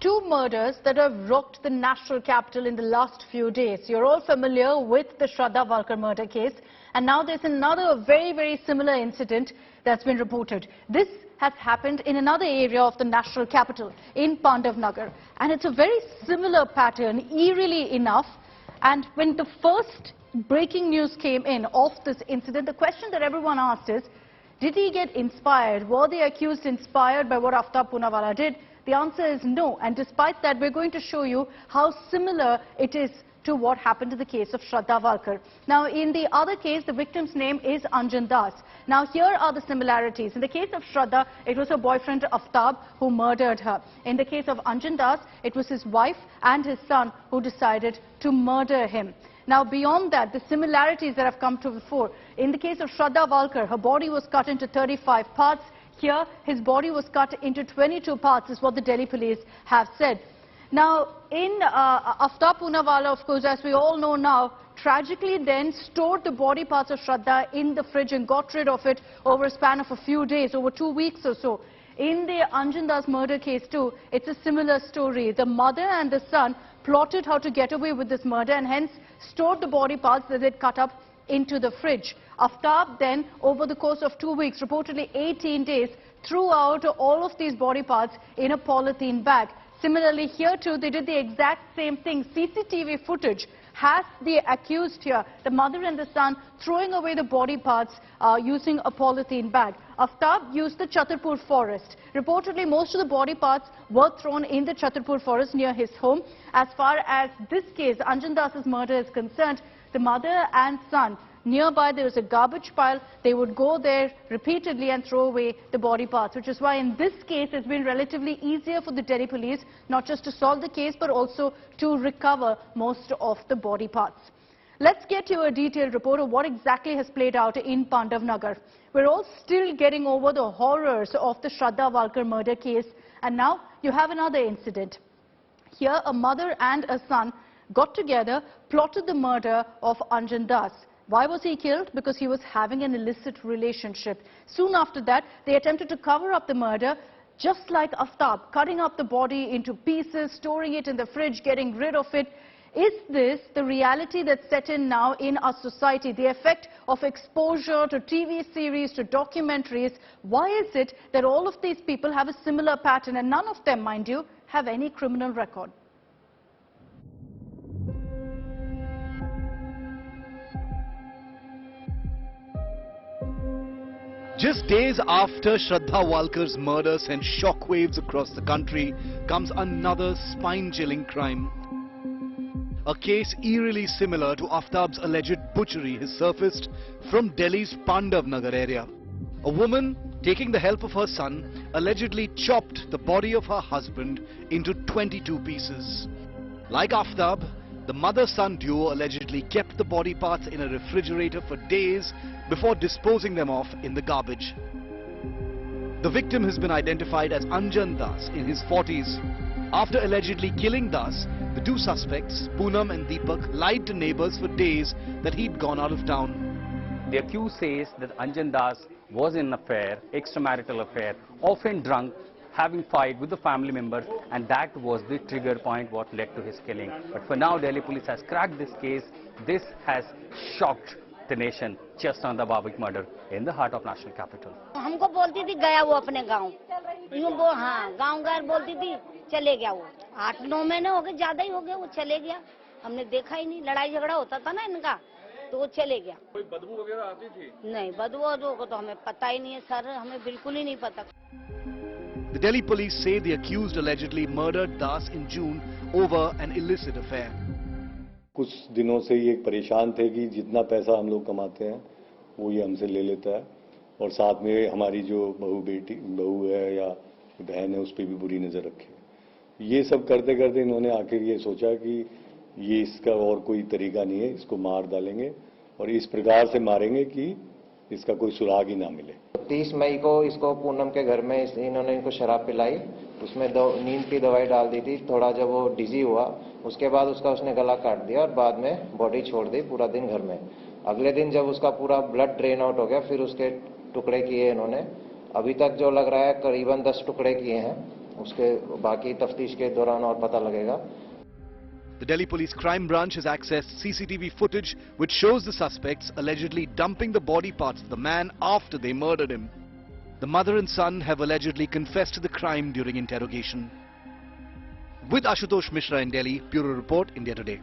two murders that have rocked the national capital in the last few days. You're all familiar with the Shraddha Walkar murder case, and now there's another very similar incident that's been reported. This has happened in another area of the national capital, in Pandavnagar, and it's a very similar pattern, eerily enough. And when the first breaking news came in of this incident, the question that everyone asked is, did he get inspired? Were the accused inspired by what Aftab Poonawalla did? The answer is no, and despite that, we're going to show you how similar it is to what happened in the case of Shraddha Walkar. Now, in the other case, the victim's name is Anjan Das. Now, here are the similarities. In the case of Shraddha, it was her boyfriend Aftab who murdered her. In the case of Anjan Das, it was his wife and his son who decided to murder him. Now, beyond that, the similarities that have come to the fore. In the case of Shraddha Walkar, her body was cut into 35 parts. Here, his body was cut into 22 parts, is what the Delhi police have said. Now, in Aftab Poonawalla, of course, as we all know now, tragically then stored the body parts of Shraddha in the fridge and got rid of it over a span of a few days, over 2 weeks or so. In the Anjan Das murder case too, it's a similar story. The mother and the son plotted how to get away with this murder and hence stored the body parts that they'd cut up into the fridge. Aftab then, over the course of 2 weeks, reportedly 18 days, threw out all of these body parts in a polythene bag. Similarly, here too, they did the exact same thing. CCTV footage has the accused here, the mother and the son, throwing away the body parts using a polythene bag. Aftab used the Chhatarpur forest. Reportedly, most of the body parts were thrown in the Chhatarpur forest near his home. As far as this case, Anjan Das's murder is concerned, the mother and son, nearby there was a garbage pile. They would go there repeatedly and throw away the body parts, which is why in this case it's been relatively easier for the Delhi police not just to solve the case but also to recover most of the body parts. Let's get you a detailed report of what exactly has played out in Pandavnagar. We're all still getting over the horrors of the Shraddha Walkar murder case, and now you have another incident. Here a mother and a son got together, plotted the murder of Anjan Das. Why was he killed? Because he was having an illicit relationship. Soon after that, they attempted to cover up the murder, just like Aftab, cutting up the body into pieces, storing it in the fridge, getting rid of it. Is this the reality that's set in now in our society? The effect of exposure to TV series, to documentaries. Why is it that all of these people have a similar pattern, and none of them, mind you, have any criminal record? Just days after Shraddha Walkar's murder sent shockwaves across the country, comes another spine-chilling crime. A case eerily similar to Aftab's alleged butchery has surfaced from Delhi's Pandavnagar area. A woman, taking the help of her son, allegedly chopped the body of her husband into 22 pieces. Like Aftab, the mother-son duo allegedly kept the body parts in a refrigerator for days before disposing them off in the garbage. The victim has been identified as Anjan Das in his 40s. After allegedly killing Das, the two suspects, Poonam and Deepak, lied to neighbors for days that he'd gone out of town. The accused says that Anjan Das was in an affair, extramarital affair, often drunk, having fight with the family members, and that was the trigger point what led to his killing. But for now, Delhi police has cracked this case. This has shocked the nation just on the Babik murder in the heart of national capital. हमको बोलती थी गया वो अपने गांव, यूँ वो हाँ गांव गैर बोलती थी चले गया वो 8-9 महीने हो गए, ज्यादा ही हो गए, वो चले गया, हमने देखा ही नहीं, लड़ाई झगड़ा होता था ना इनका तो वो चले गया। कोई बदबू वगैरह आती थी? नहीं, बदबू को तो हमें पता ही नहीं है सर, हमें बिल्कुल ही नहीं पता। The Delhi police say the accused allegedly murdered Das in June over an illicit affair. कुछ दिनों से ये परेशान थे कि जितना पैसा हम लोग कमाते हैं वो ये हमसे ले लेता है और साथ में हमारी जो बहू है या बहन है उस पर भी बुरी नज़र रखे। ये सब करते करते इन्होंने आखिर ये सोचा कि ये इसका और कोई तरीका नहीं है, इसको मार डालेंगे और इस प्रकार से मारेंगे कि इसका कोई सुराग ही ना मिले। 30 मई को इसको पूनम के घर में इन्होंने इनको शराब पिलाई, उसमें नींद की दवाई डाल दी थी। थोड़ा जब वो डिजी हुआ उसके बाद उसने गला काट दिया और बाद में बॉडी छोड़ दी पूरा दिन घर में। अगले दिन जब उसका पूरा ब्लड ड्रेन आउट हो गया फिर उसके टुकड़े किए इन्होंने। अभी तक जो लग रहा है करीबन 10 टुकड़े किए हैं उसके बाकी तफ्तीश के दौरान और पता लगेगा। The Delhi Police Crime Branch has accessed CCTV footage which shows the suspects allegedly dumping the body parts of the man after they murdered him. The mother and son have allegedly confessed to the crime during interrogation. With Ashutosh Mishra in Delhi, Bureau Report, India Today.